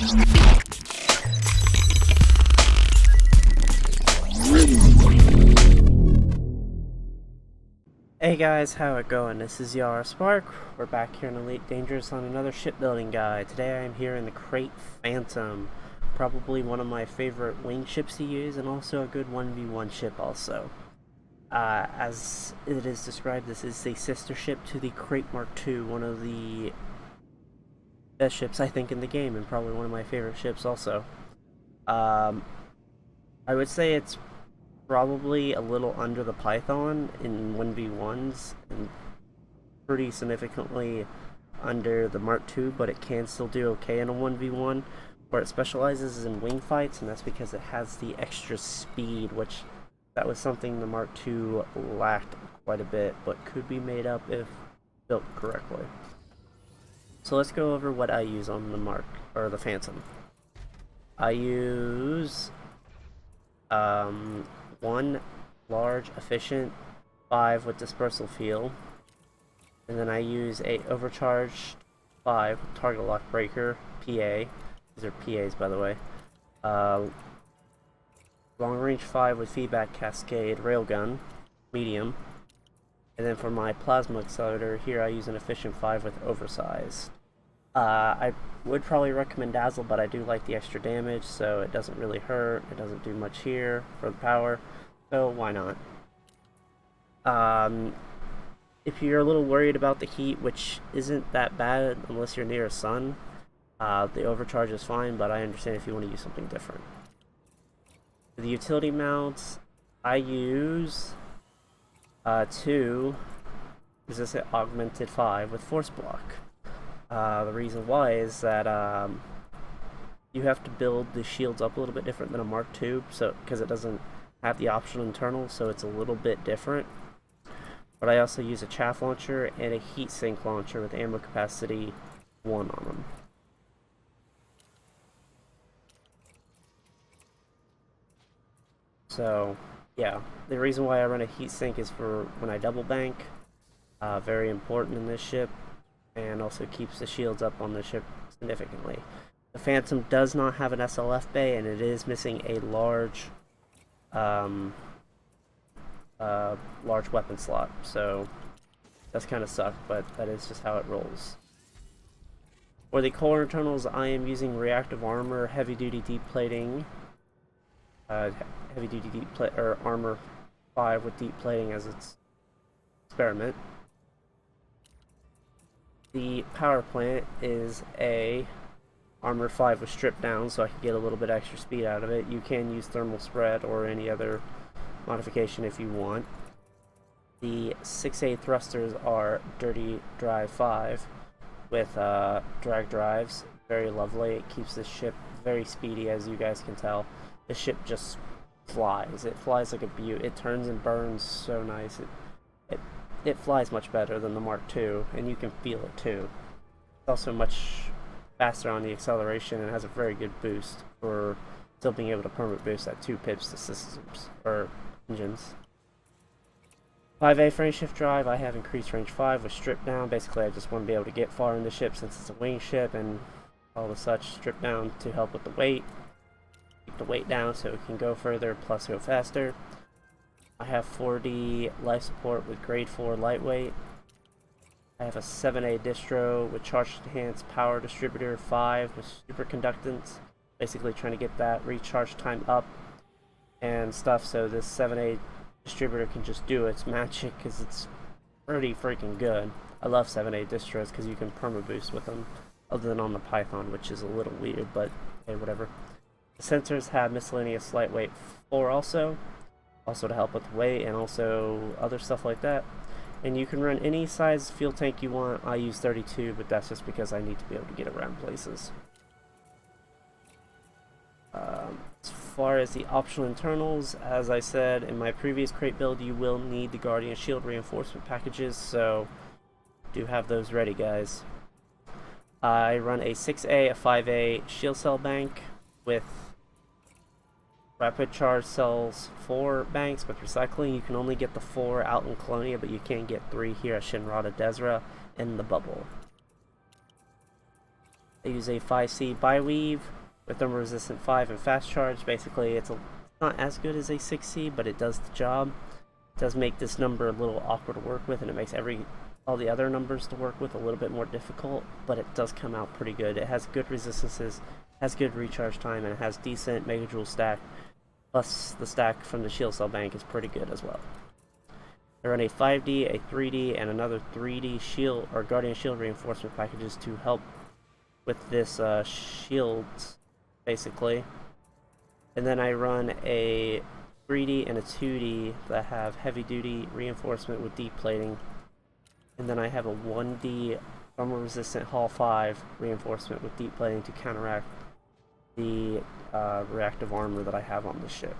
Hey guys, how it going? This is Yara Spark. We're back here in Elite Dangerous on another shipbuilding guide. Today I am here in the Krait Phantom. Probably one of my favorite wing ships to use, and also a good 1v1 ship also. As it is described, this is the sister ship to the Krait Mark II, one of the best ships I think in the game, and probably one of my favorite ships also. I would say it's probably a little under the Python in 1v1s, and pretty significantly under the Mark II, but it can still do okay in a 1v1. Where it specializes in wing fights, and that's because it has the extra speed, which that was something the Mark II lacked quite a bit, but could be made up if built correctly. So let's go over what I use on the Phantom. I use one large efficient 5 with dispersal field, and then I use a overcharged 5 with target lock breaker PA. These are PAs, by the way. Long range 5 with feedback cascade railgun, medium. And then for my plasma accelerator, here I use an efficient 5 with oversized. I would probably recommend Dazzle, but I do like the extra damage, so it doesn't really hurt. It doesn't do much here for the power, so why not? If you're a little worried about the heat, which isn't that bad unless you're near a sun, the overcharge is fine, but I understand if you want to use something different. For the utility mounts, I use 2 resistant augmented 5 with force block. The reason why is that you have to build the shields up a little bit different than a Mark II, so because it doesn't have the optional internal, so it's a little bit different. But I also use a chaff launcher and a heat sink launcher with ammo capacity 1 on them. So, yeah, the reason why I run a heat sink is for when I double bank. Very important in this ship, and also keeps the shields up on the ship significantly. The Phantom does not have an SLF bay, and it is missing a large weapon slot, so that's kind of sucked, but that is just how it rolls. For the core internals, I am using reactive armor, heavy-duty deep plating, heavy-duty armor 5 with deep plating as its experiment. The power plant is a armor 5 with strip down, so I can get a little bit extra speed out of it. You can use thermal spread or any other modification if you want. The 6A thrusters are dirty drive 5 with drag drives. Very lovely. It keeps this ship very speedy, as you guys can tell. The ship just flies. It flies like a beaut. It turns and burns so nice. It flies much better than the Mark II, and you can feel it too. It's also much faster on the acceleration and has a very good boost for still being able to permanent boost at 2 pips to systems or engines. 5A frame shift drive, I have increased range 5 with strip down. Basically, I just want to be able to get far in the ship since it's a wing ship, and all the such. Strip down to help with the weight. Keep the weight down so it can go further, plus go faster. I have 4D life support with grade 4 lightweight. I have a 7A distro with charge enhanced power distributor 5 with superconductance. Basically trying to get that recharge time up and stuff, so this 7A distributor can just do its magic because it's pretty freaking good. I love 7A distros because you can perma boost with them, other than on the Python, which is a little weird, but hey, whatever. The sensors have miscellaneous lightweight 4 also to help with weight and also other stuff like that. And you can run any size fuel tank you want. I use 32, but that's just because I need to be able to get around places. As far as the optional internals, as I said in my previous Krait build, you will need the Guardian Shield reinforcement packages, so do have those ready, guys. I run a 6A, a 5A shield cell bank with rapid charge cells 4 banks with recycling. You can only get the 4 out in Colonia, but you can get 3 here at Shinrada Desra in the bubble. I use a 5C bi-weave with thermal resistant 5 and fast charge. Basically, it's not as good as a 6C, but it does the job. It does make this number a little awkward to work with, and it makes all the other numbers to work with a little bit more difficult, but it does come out pretty good. It has good resistances, has good recharge time, and it has decent megajoule stack. Plus, the stack from the shield cell bank is pretty good as well. I run a 5D, a 3D, and another 3D shield or Guardian Shield reinforcement packages to help with this shield, basically. And then I run a 3D and a 2D that have heavy duty reinforcement with deep plating. And then I have a 1D thermal resistant Hall 5 reinforcement with deep plating to counteract the reactive armor that I have on the ship.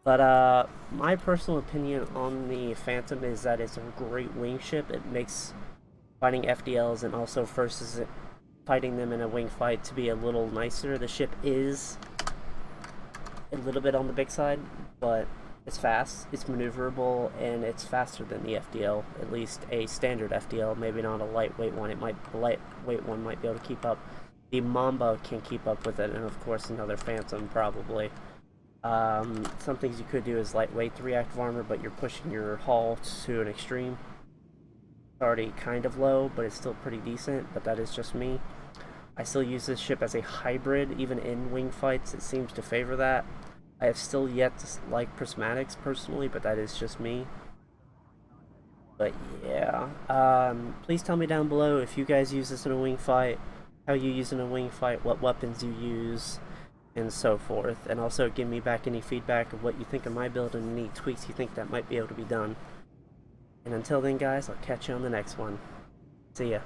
But my personal opinion on the Phantom is that it's a great wing ship. It makes fighting FDLs and also forces fighting them in a wing fight to be a little nicer. The ship is a little bit on the big side, but it's fast, it's maneuverable, and it's faster than the FDL, at least a standard FDL, maybe not a lightweight one. The lightweight one might be able to keep up. The Mamba can keep up with it, and of course another Phantom probably. Some things you could do is lightweight the reactive armor, but you're pushing your hull to an extreme. It's already kind of low, but it's still pretty decent, but that is just me. I still use this ship as a hybrid, even in wing fights. It seems to favor that. I have still yet to like prismatics personally, but that is just me. But yeah, please tell me down below if you guys use this in a wing fight, how you use it in a wing fight, what weapons you use, and so forth. And also give me back any feedback of what you think of my build and any tweaks you think that might be able to be done. And until then guys, I'll catch you on the next one. See ya.